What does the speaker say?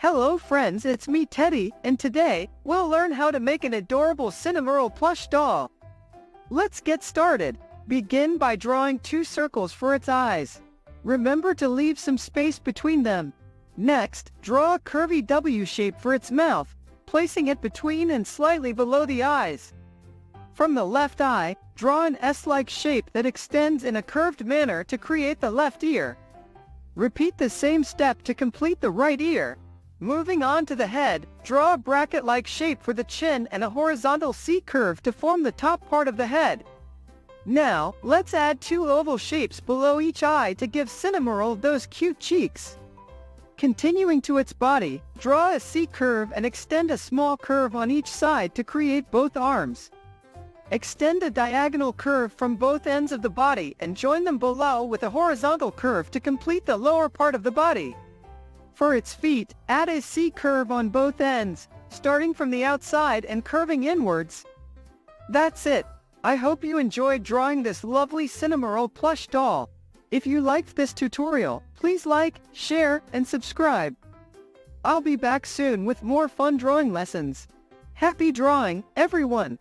Hello friends, it's me Teddy, and today, we'll learn how to make an adorable Cinnamoroll plush doll. Let's get started. Begin by drawing 2 circles for its eyes. Remember to leave some space between them. Next, draw a curvy W shape for its mouth, placing it between and slightly below the eyes. From the left eye, draw an S-like shape that extends in a curved manner to create the left ear. Repeat the same step to complete the right ear. Moving on to the head, draw a bracket-like shape for the chin and a horizontal C-curve to form the top part of the head. Now, let's add 2 oval shapes below each eye to give Cinnamoroll those cute cheeks. Continuing to its body, draw a C-curve and extend a small curve on each side to create both arms. Extend a diagonal curve from both ends of the body and join them below with a horizontal curve to complete the lower part of the body. For its feet, add a C-curve on both ends, starting from the outside and curving inwards. That's it. I hope you enjoyed drawing this lovely Cinnamoroll plush doll. If you liked this tutorial, please like, share, and subscribe. I'll be back soon with more fun drawing lessons. Happy drawing, everyone!